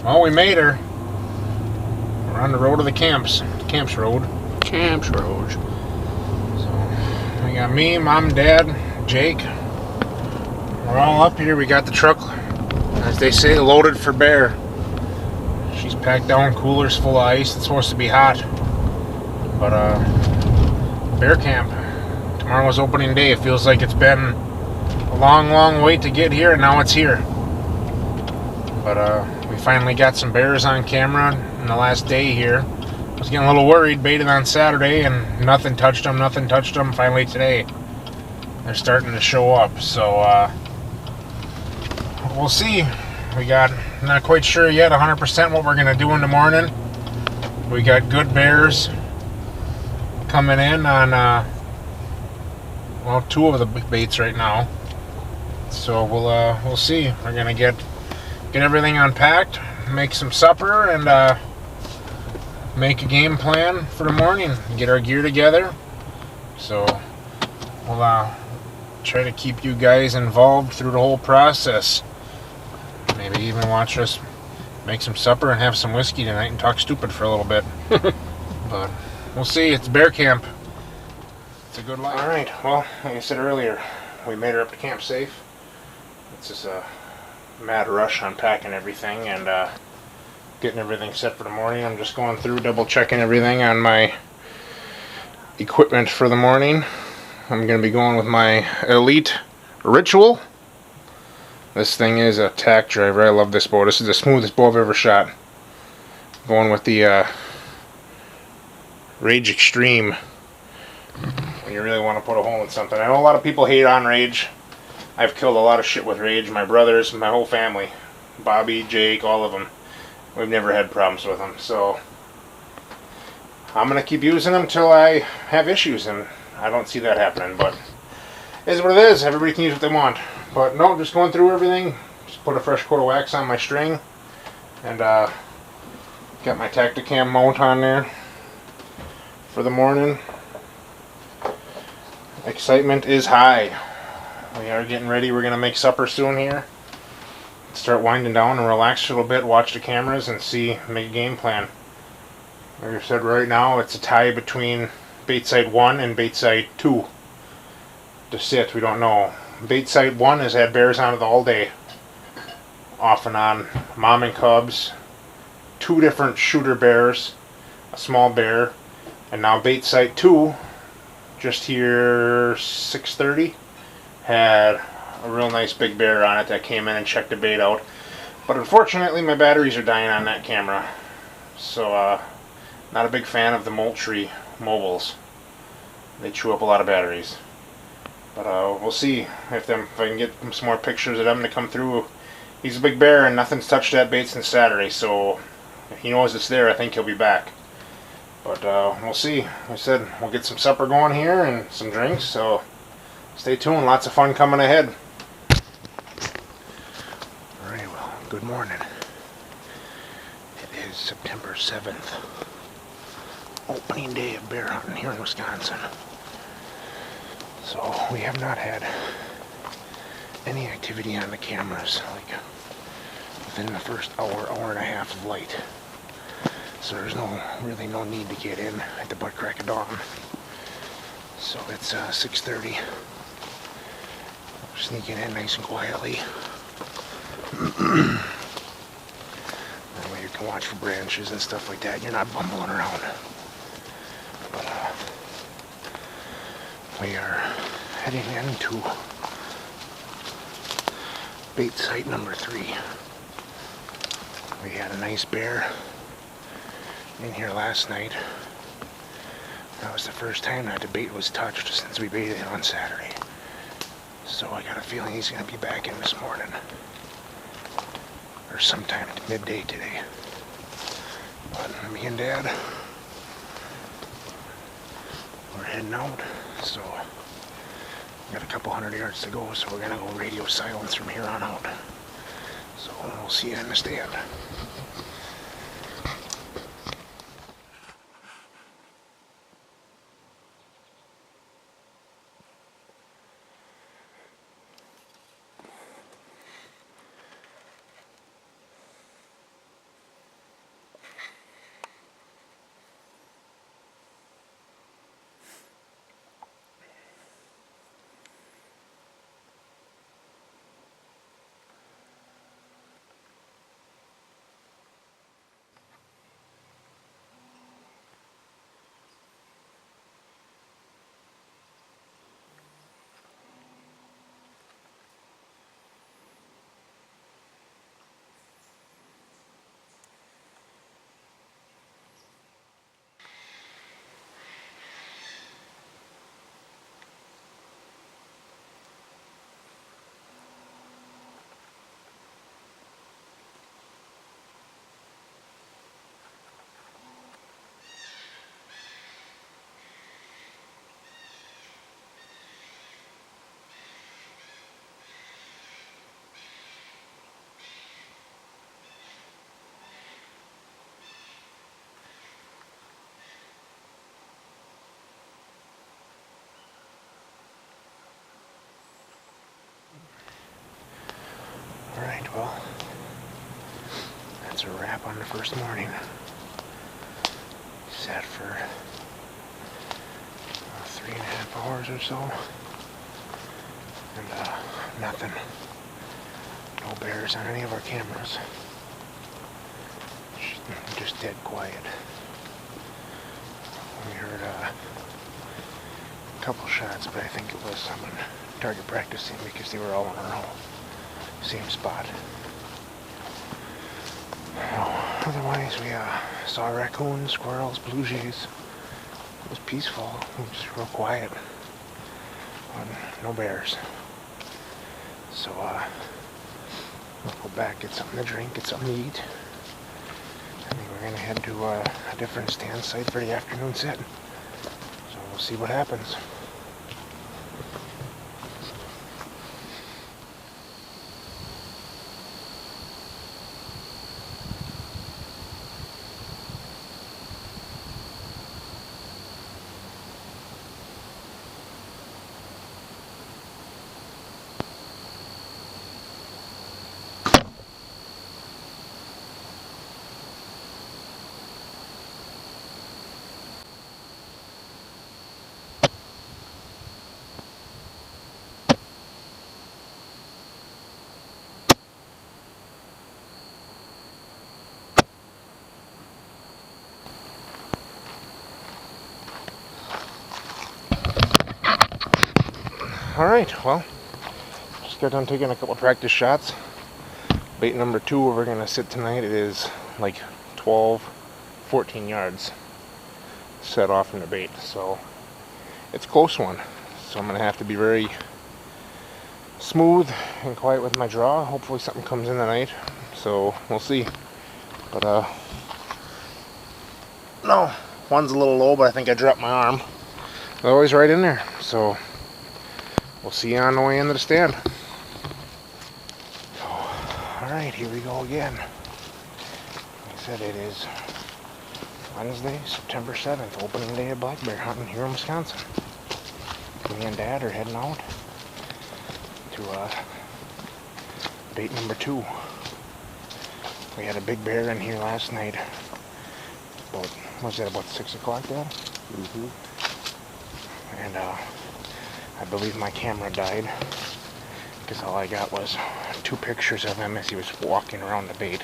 Well, we made her. We're on the road to the camps. Camps Road. Camps Road. So, we got me, Mom, Dad, Jake. We're all up here. We got the truck, as they say, loaded for bear. She's packed down, coolers full of ice. It's supposed to be hot. But, bear camp. Tomorrow is opening day. It feels like it's been a long, long wait to get here, and now it's here. But, we finally got some bears on camera in the last day here. I was getting a little worried, baited on Saturday, and nothing touched them. Finally today, they're starting to show up. So, we'll see. We got, not quite sure yet 100% what we're going to do in the morning. We got good bears coming in on, well, 2 of the baits right now. So we'll see. We're going to get everything unpacked, make some supper, and make a game plan for the morning. Get our gear together. So we'll try to keep you guys involved through the whole process. Maybe even watch us make some supper and have some whiskey tonight and talk stupid for a little bit. But we'll see. It's bear camp. It's a good life. All right. Well, like I said earlier, we made her up to camp safe. It's just a mad rush on packing everything and getting everything set for the morning. I'm just going through, double checking everything on my equipment for the morning. I'm going to be going with my Elite Ritual. This thing is a tack driver. I love this bow. This is the smoothest bow I've ever shot. Going with the Rage Extreme. When you really want to put a hole in something. I know a lot of people hate on Rage. I've killed a lot of shit with Rage. My brothers, my whole family. Bobby, Jake, all of them. We've never had problems with them. So I'm going to keep using them until I have issues. And I don't see that happening. But it is what it is. Everybody can use what they want. But no, just going through everything. Just put a fresh coat of wax on my string. And got my Tacticam mount on there for the morning. Excitement is high. We are getting ready. We're going to make supper soon here. Start winding down and relax a little bit. Watch the cameras and make a game plan. Like I said, right now it's a tie between bait site 1 and bait site 2. To sit, we don't know. Bait site 1 has had bears on it all day. Off and on. Mom and cubs. 2 different shooter bears. A small bear. And now bait site 2, just here 6:30, had a real nice big bear on it that came in and checked the bait out. But unfortunately my batteries are dying on that camera. So not a big fan of the Moultrie mobiles. They chew up a lot of batteries. But we'll see if I can get some more pictures of them to come through. He's a big bear and nothing's touched that bait since Saturday, so if he knows it's there, I think he'll be back. But we'll see. Like I said, we'll get some supper going here and some drinks, so stay tuned. Lots of fun coming ahead. Alright, well, good morning. It is September 7th. Opening day of bear hunting here in Wisconsin. So we have not had any activity on the cameras, like within the first hour and a half of light. So there's really no need to get in at the butt crack of dawn. So it's 6:30. Sneaking in nice and quietly. That way you can watch for branches and stuff like that. You're not bumbling around. But we are heading into bait site number 3. We had a nice bear in here last night. That was the first time that the bait was touched since we baited it on Saturday. So I got a feeling he's going to be back in this morning. Or sometime at midday today. But me and Dad, we're heading out. So we got a couple hundred yards to go, so we're going to go radio silence from here on out. So we'll see you in the stand. That's a wrap on the first morning. Sat for 3.5 hours or so. And nothing. No bears on any of our cameras. Just dead quiet. We heard a couple shots, but I think it was someone target practicing because they were all in a row. Same spot. Otherwise, we saw raccoons, squirrels, blue jays. It was peaceful. It was just real quiet. No bears. So, we'll go back, get something to drink, get something to eat. I think we're going to head to a different stand site for the afternoon set. So we'll see what happens. Alright, well, just got done taking a couple practice shots. Bait number 2 where we're going to sit tonight, it is like 12, 14 yards set off from the bait. So it's a close one. So I'm going to have to be very smooth and quiet with my draw. Hopefully something comes in tonight. So we'll see. But no, one's a little low, but I think I dropped my arm. They're always right in there. So we'll see you on the way into the stand. So, alright, here we go again. Like I said, it is Wednesday, September 7th, opening day of black bear hunting here in Wisconsin. Me and Dad are heading out to bait number 2. We had a big bear in here last night. About, was that about 6 o'clock, Dad? Mm-hmm. And I believe my camera died because all I got was 2 pictures of him as he was walking around the bait,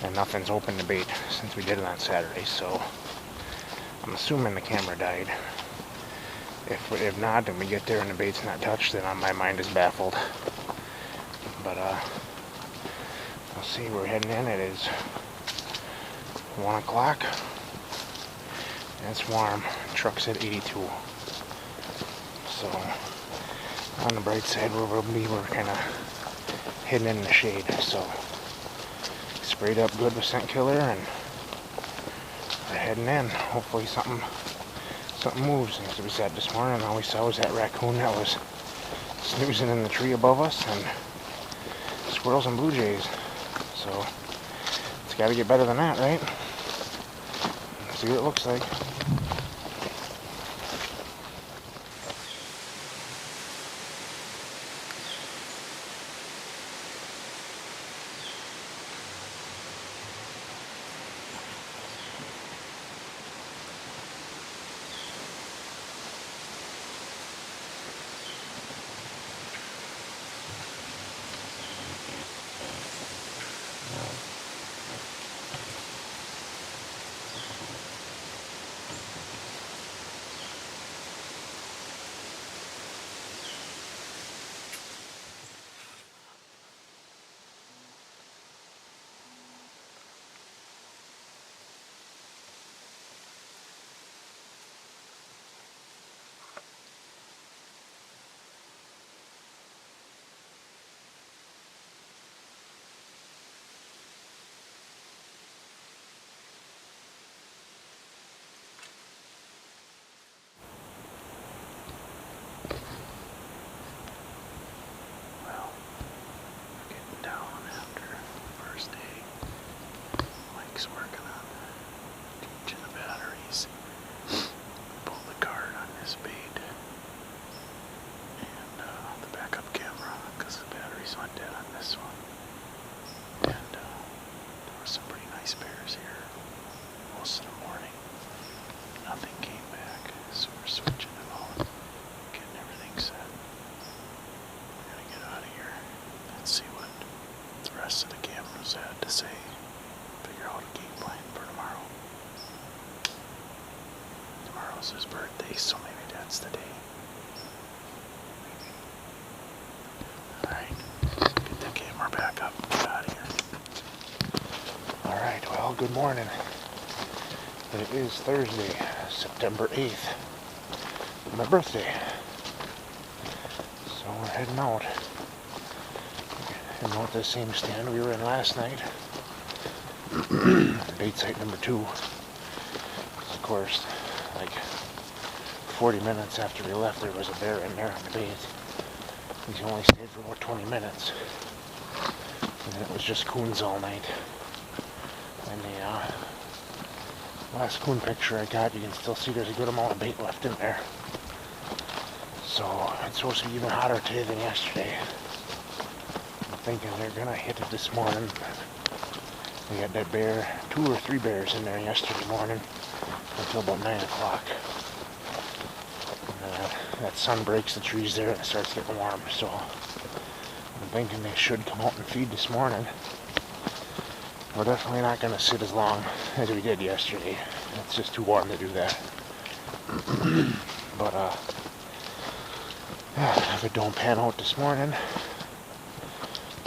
and nothing's opened the bait since we did it on Saturday, so I'm assuming the camera died. If not, and we get there and the bait's not touched, then my mind is baffled. But we'll see. We're heading in. It is 1 o'clock and it's warm. Truck's at 82. So, on the bright side, we're kind of hidden in the shade. So, sprayed up good with scent killer, and we're heading in. Hopefully, something moves. As we said this morning, all we saw was that raccoon that was snoozing in the tree above us, and squirrels and blue jays. So, it's got to get better than that, right? Let's see what it looks like. say, figure out a game plan for tomorrow. Tomorrow's his birthday, so maybe that's the day. Alright, get the camera back up. Get out of here. Alright, well, good morning. It is Thursday, September 8th. My birthday. So we're heading out. Heading out the same stand we were in last night. Bait site number 2. Of course, like 40 minutes after we left, there was a bear in there on the bait. He only stayed for about 20 minutes. And then it was just coons all night. And the last coon picture I got, you can still see there's a good amount of bait left in there. So it's supposed to be even hotter today than yesterday. I'm thinking they're gonna hit it this morning. We had that bear, 2 or 3 bears in there yesterday morning until about 9 o'clock. That sun breaks the trees there and it starts getting warm, so I'm thinking they should come out and feed this morning. We're definitely not going to sit as long as we did yesterday. It's just too warm to do that. But if it don't pan out this morning,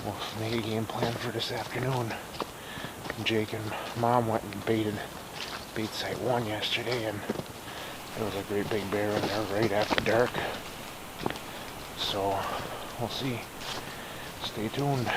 we'll make a game plan for this afternoon. Jake and Mom went and baited bait site 1 yesterday, and there was a great big bear in there right after dark. So we'll see. Stay tuned.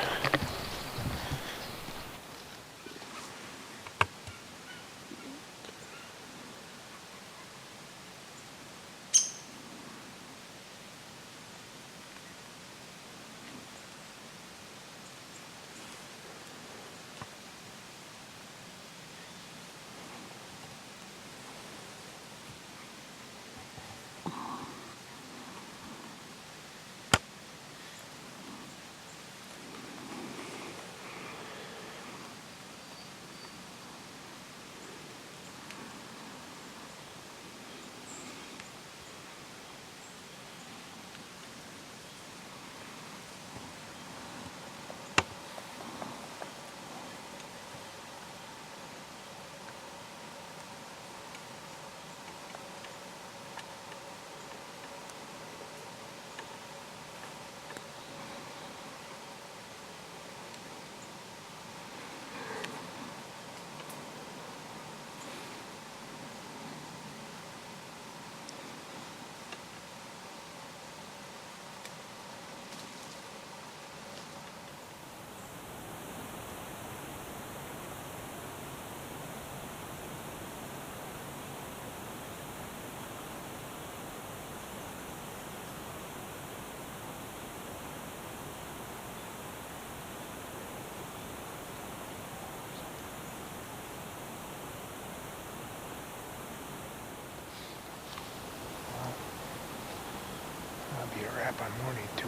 That'll be a wrap on morning 2.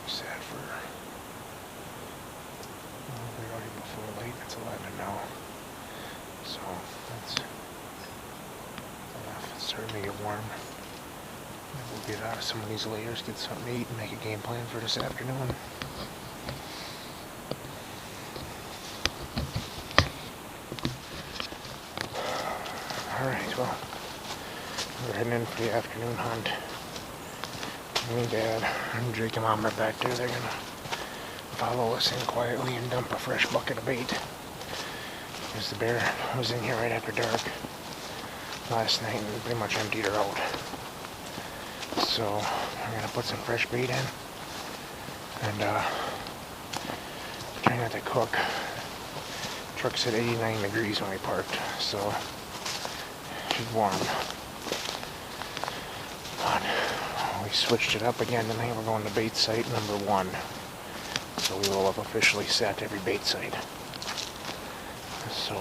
Sad for we're already before late. It's 11 now, so that's enough. It's starting to get warm. Maybe we'll get out of some of these layers, get something to eat, and make a game plan for this afternoon. Alright, well, we're heading in for the afternoon hunt. Me, Dad, and Jake and Mom are back there. They're gonna follow us in quietly and dump a fresh bucket of bait. Because the bear was in here right after dark last night and pretty much emptied her out. So we're gonna put some fresh bait in and try not to cook. Truck said 89 degrees when we parked, so she's warm. But we switched it up again tonight. We're going to bait site number 1. So we will have officially sat every bait site. So,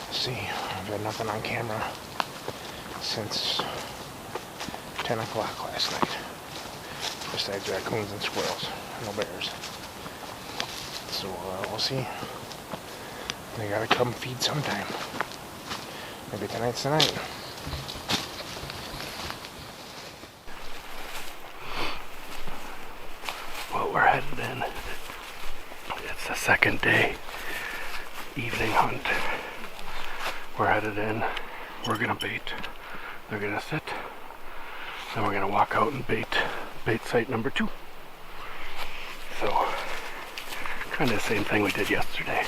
let's see. I've had nothing on camera since 10 o'clock last night. Besides raccoons and squirrels. No bears. So, we'll see. They gotta come feed sometime. Maybe tonight's the night. we're headed in. It's the second day evening hunt. We're headed in. We're gonna bait. They're gonna sit. Then we're gonna walk out and bait site number 2. So, kind of the same thing we did yesterday.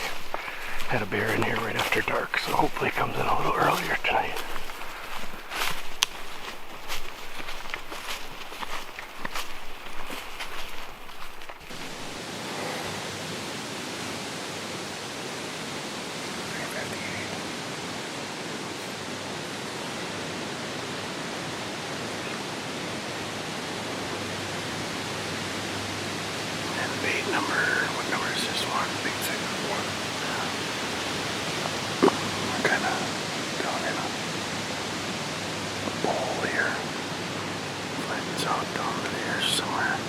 Had a bear in here right after dark, so hopefully it comes in a little earlier tonight. Bait number, what number is this one? Bait site number 1. We're kind of down in a bowl here. Flattens out down there somewhere.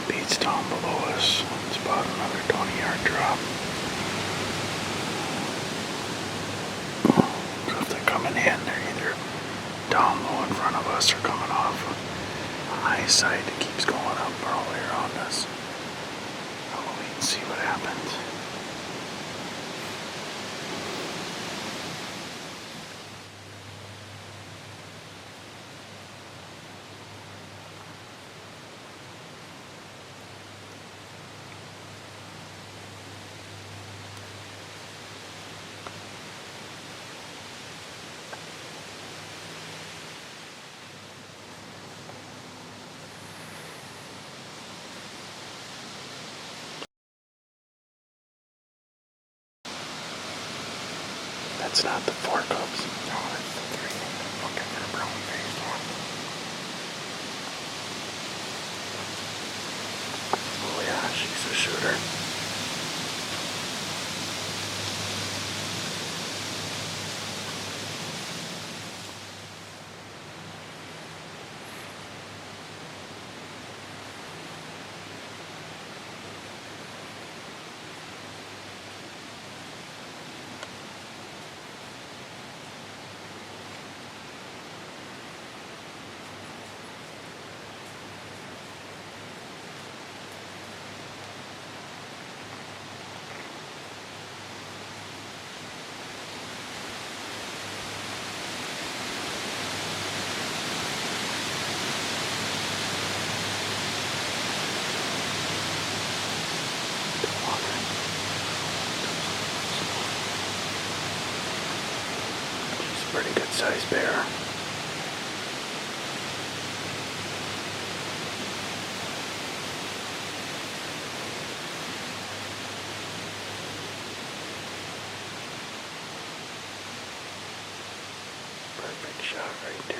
Bait's down below us. It's about another 20-yard drop. So if they're coming in, they're either down low in front of us or coming off a high side that keeps going up all the way around us. I'll wait and see what happens. That's not the 4 cubs. No, that's the 3. Looking for a brown-faced one. Oh yeah, she's a shooter. Pretty good sized bear. Perfect shot right there.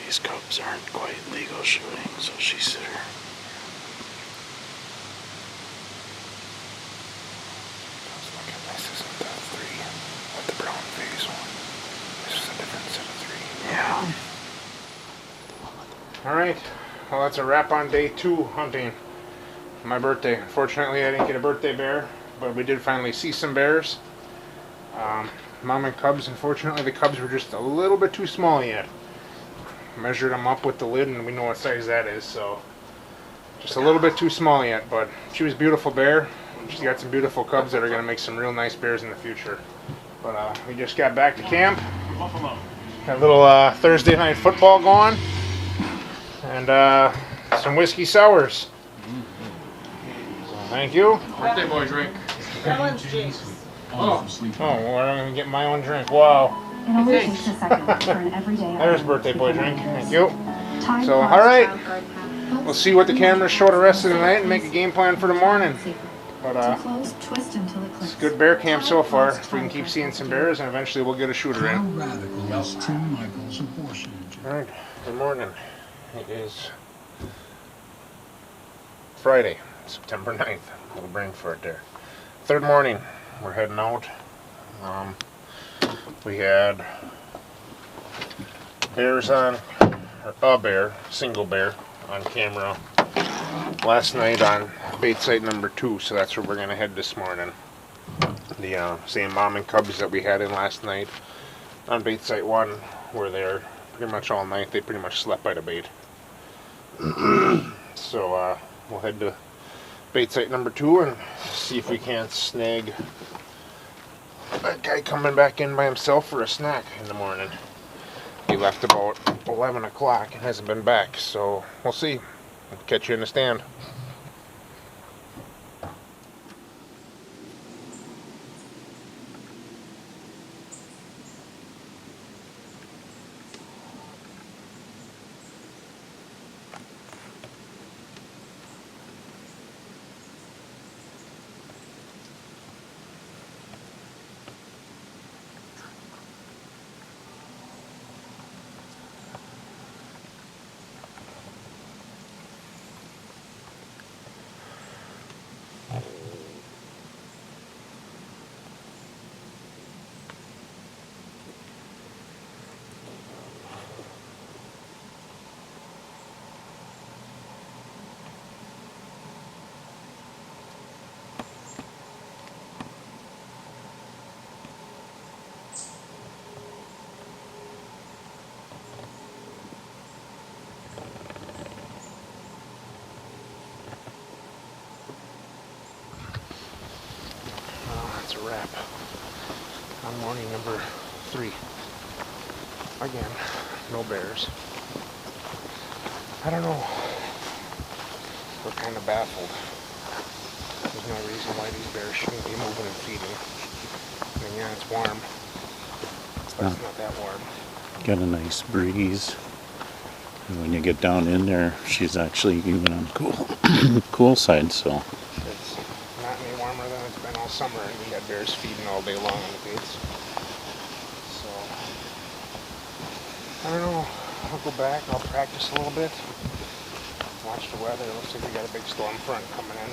These cubs aren't quite legal shooting, so she's there. Let's look at this. Isn't that 3 with the brown face one? This is a different set of 3. Yeah. Alright, well that's a wrap on day 2 hunting. My birthday. Unfortunately, I didn't get a birthday bear, but we did finally see some bears. Mom and cubs, unfortunately the cubs were just a little bit too small yet. Measured them up with the lid and we know what size that is, so just a little bit too small yet, but she was a beautiful bear. She's got some beautiful cubs that are going to make some real nice bears in the future. But we just got back to camp. Got a little Thursday night football going. And some whiskey sours. So, thank you. Birthday boy drink. That one's James. Oh, well, I'm going to get my own drink. Wow. It only takes a second for an everyday There's item birthday to boy become drink. yours. Thank you. Time So, plus alright. time. We'll see what the cameras show the rest of the night and make a game plan for the morning. But To close, twist until it clicks. it's a good bear camp so far. If we can keep seeing some bears, and eventually we'll get a shooter How in. radical is Tim Michael's abortion agenda? Alright, good morning. It is Friday, September 9th. A little brain fart there. Third morning, we're heading out. We had bears on, or a bear, single bear, on camera last night on bait site number 2, so that's where we're going to head this morning. The same mom and cubs that we had in last night on bait site 1 were there pretty much all night. They pretty much slept by the bait. So we'll head to bait site number 2 and see if we can't snag that guy coming back in by himself for a snack in the morning. He left about 11 o'clock and hasn't been back, so we'll see. I'll catch you in the stand. That's a wrap on morning number 3. Again, no bears. I don't know. We're kind of baffled. There's no reason why these bears shouldn't be moving and feeding. I mean, yeah, it's warm, but it's not that warm. Got a nice breeze. And when you get down in there, she's actually even on the cool side, so. It's not any warmer than it's been all summer, and we got bears feeding all day long on the gates. So, I don't know. I'll go back. I'll practice a little bit. Watch the weather. It looks like we got a big storm front coming in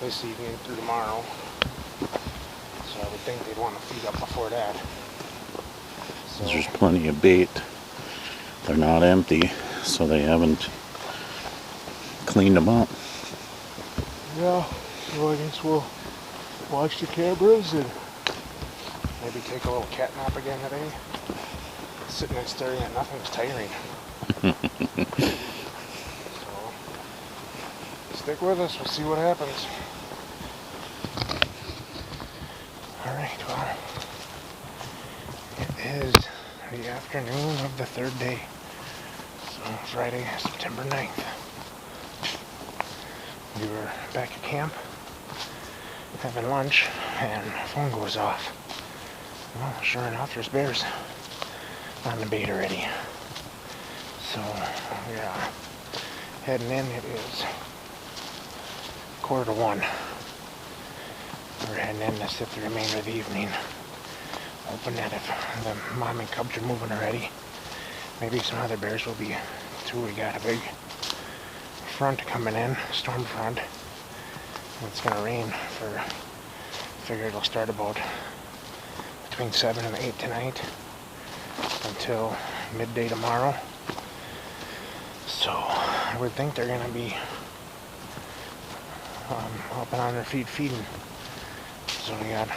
this evening through tomorrow. So I would think they'd want to feed up before that. So, There's plenty of bait. They're not empty, so they haven't cleaned them up. yeah, so I guess we'll watch the cameras and maybe take a little cat nap again today. Sitting there staring at nothing is tiring. So, stick with us, we'll see what happens. Alright, well, it is the afternoon of the 3rd day. So, Friday, September 9th. We were back at camp, having lunch, and my phone goes off. Well, sure enough, there's bears on the bait already. So, yeah, heading in, it is 1:45. We're heading in to sit the remainder of the evening, hoping that if the mom and cubs are moving already, Maybe some other bears will be too. We got a big front coming in, storm front. It's gonna rain for, figure it'll start about between 7 and 8 tonight until midday tomorrow. So I would think they're gonna be up and on their feet feeding. So we got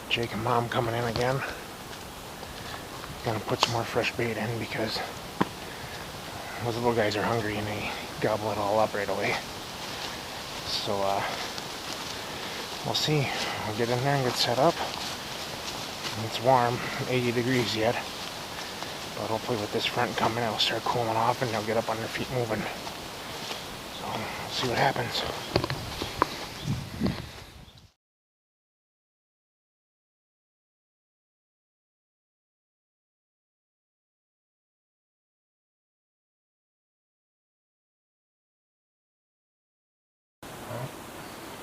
Jake and Mom coming in again. Gonna put some more fresh bait in because those little guys are hungry and they gobble it all up right away. So we'll see. We'll get in there and get set up. It's warm, 80 degrees yet. But hopefully with this front coming, it'll start cooling off and they'll get up on their feet moving. So we'll see what happens.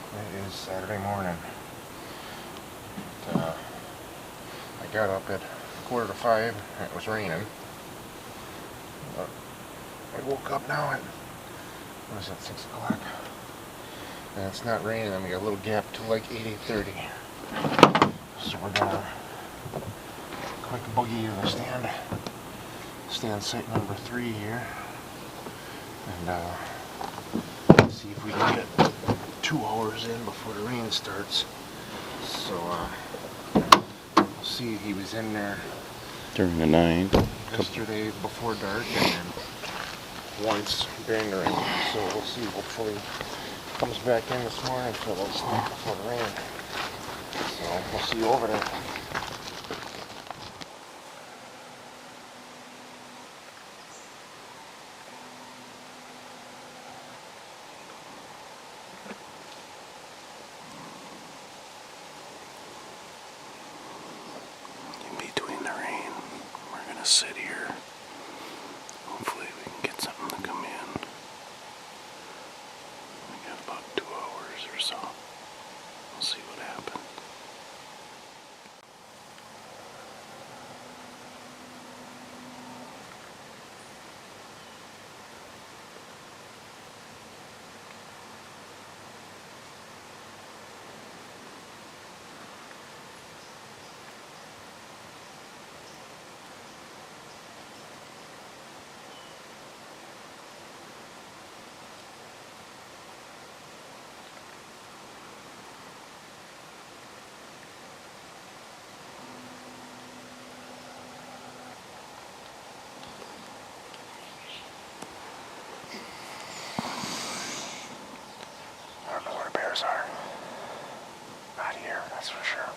It is Saturday morning. I got up at 4:45. It was raining. But I woke up now at, what is it, 6 o'clock? And it's not raining, and we got a little gap till like 8:30. So we're gonna quick boogie to the stand site number 3 here, and see if we can get 2 hours in before the rain starts. So we'll see. He was in there During the night. yesterday before dark and then once during the rain. So we'll see. Hopefully he comes back in this morning for a little snack before the rain. So we'll see you over there. In between the rain, we're gonna sit here. Hopefully we can get something to come in. We got about 2 hours or so. We'll see what happens. I don't know where the bears are. Not here, that's for sure.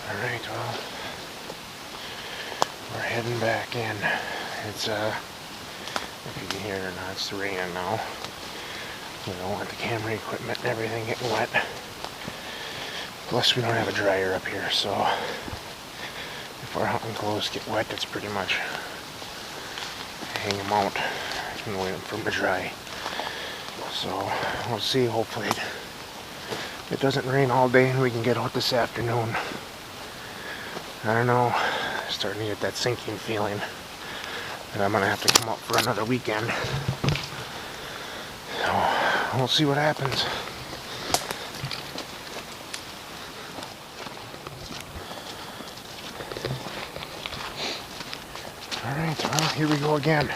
Alright, well, we're heading back in. It's if you can hear it or not, it's raining now. We don't want the camera equipment and everything getting wet. Plus we don't have a dryer up here, so if our hunting clothes get wet, it's pretty much hang them out and wait for them to dry. So we'll see. Hopefully it doesn't rain all day and we can get out this afternoon. I don't know, starting to get that sinking feeling that I'm gonna have to come up for another weekend. So we'll see what happens. Alright, well, here we go again.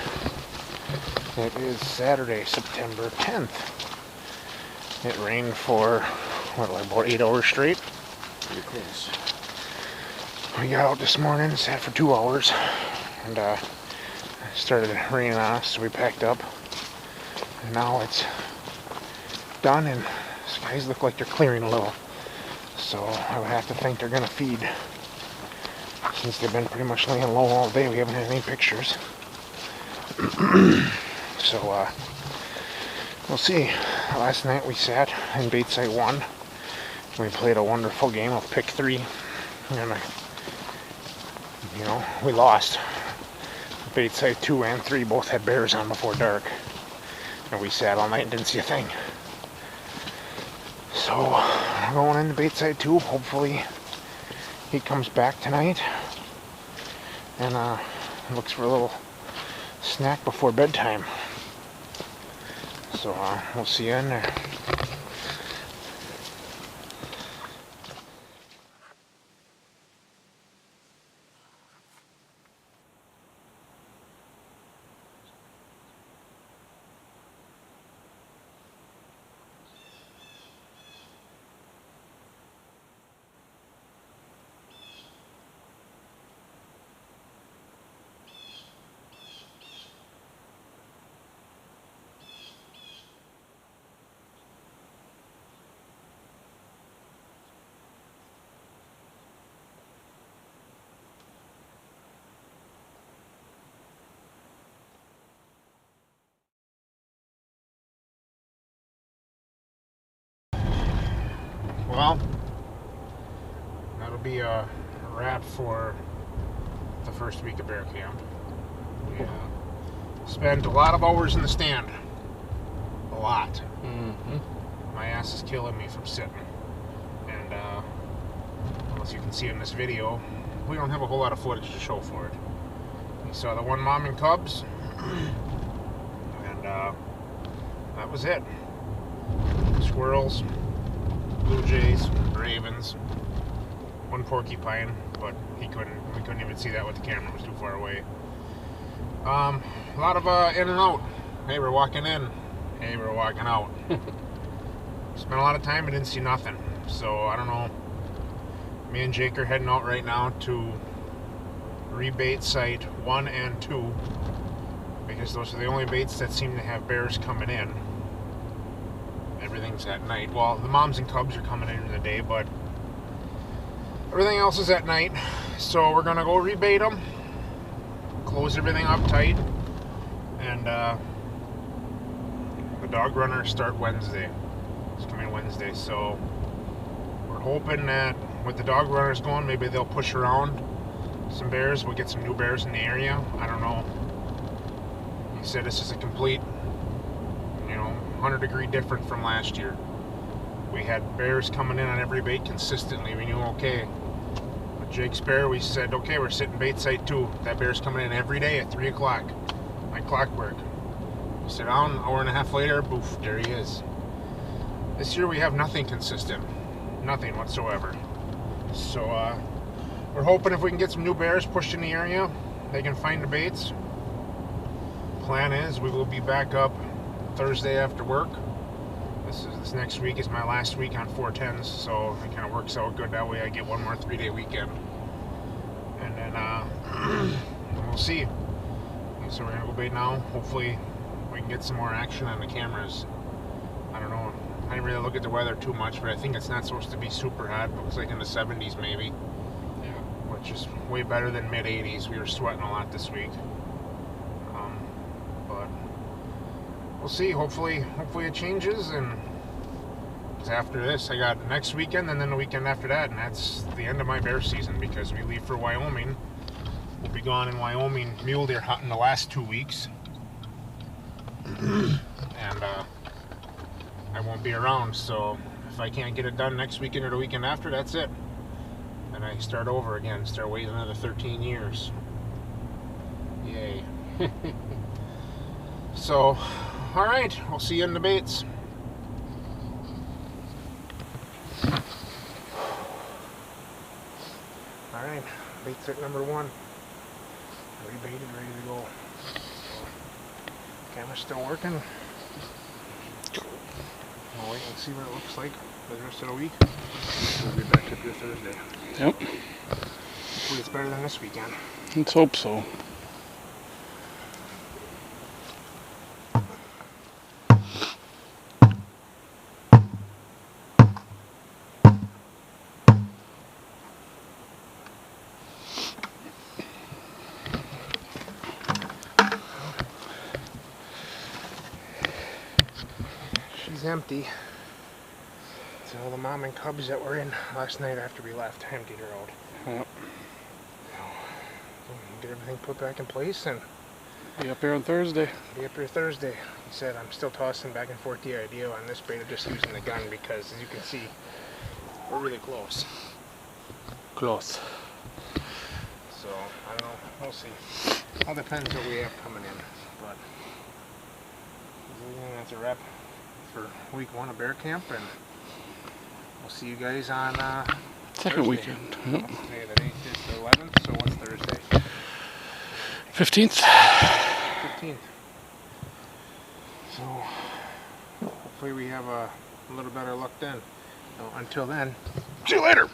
It is Saturday, September 10th. It rained for, what, like about 8 hours straight? Pretty close. We got out this morning, sat for 2 hours, and it started raining on us, so we packed up. And now it's done, and the skies look like they're clearing a little. So I would have to think they're gonna feed. Since they've been pretty much laying low all day, we haven't had any pictures. So we'll see. Last night we sat in bait site 1. We played a wonderful game of pick 3. And I you know, we lost. Bait site 2 and 3 both had bears on before dark. And we sat all night and didn't see a thing. So, we're going into bait site 2. Hopefully, he comes back tonight. And looks for a little snack before bedtime. So, we'll see you in there. Well, that'll be a wrap for the first week of bear camp. We spent a lot of hours in the stand. A lot. My ass is killing me from sitting. And unless you can see in this video, we don't have a whole lot of footage to show for it. You saw the one mom and cubs, and that was it. Squirrels, blue jays, ravens, one porcupine, but we couldn't even see that with the camera, it was too far away. A lot of in and out. Hey, we're walking in. Hey, we're walking out. Spent a lot of time and didn't see nothing. So I don't know. Me and Jake are heading out right now to rebait site 1 and 2, because those are the only baits that seem to have bears coming in. Everything's at night. Well, the moms and cubs are coming in the day, but everything else is at night. So we're gonna go rebait them, close everything up tight, and the dog runners start Wednesday. It's coming Wednesday, so we're hoping that with the dog runners going, maybe they'll push around some bears. We'll get some new bears in the area. I don't know. He said this is a complete, 100-degree different from last year. We had bears coming in on every bait consistently. We knew, okay. With Jake's bear, we said, okay, we're sitting bait site 2. That bear's coming in every day at 3 o'clock. Like clockwork. We sit down, an hour and a half later, boof, there he is. This year we have nothing consistent. Nothing whatsoever. So, we're hoping if we can get some new bears pushed in the area, they can find the baits. Plan is we will be back up Thursday after work. This next week is my last week on 410s, so it kind of works out good. That way I get one more 3-day weekend. And then we'll see. So we're gonna go bait now. Hopefully we can get some more action on the cameras. I don't know. I didn't really look at the weather too much, but I think it's not supposed to be super hot. It looks like in the 70s maybe. Yeah. Which is way better than mid-80s. We were sweating a lot this week. But we'll see. Hopefully it changes. And because after this, I got next weekend and then the weekend after that, and that's the end of my bear season because we leave for Wyoming. We'll be gone in Wyoming mule deer hunting the last 2 weeks. And I won't be around, so if I can't get it done next weekend or the weekend after, that's it. And I start over again, start waiting another 13 years. Yay. So, alright, we'll see you in the baits. Alright, bait set number 1. Rebaited, ready to go. Camera's still working. I'll wait and see what it looks like for the rest of the week. We'll be back up here Thursday. Yep. Hopefully it's better than this weekend. Let's hope so. She's empty. So the mom and cubs that were in last night after we left emptied her out. Yep. get everything put back in place and Be up here on Thursday. be up here Thursday. He said I'm still tossing back and forth the idea on this braid of just using the gun because, as you can see, we're really close. Close. So, I don't know. We'll see. All depends what we have coming in. But, that's a wrap for week 1 of bear camp, and we'll see you guys on Second Thursday. weekend. Yep. Today the 8th is the 11th, so what's Thursday? 15th. 15th. So, hopefully we have a little better luck then. So, until then, see you later!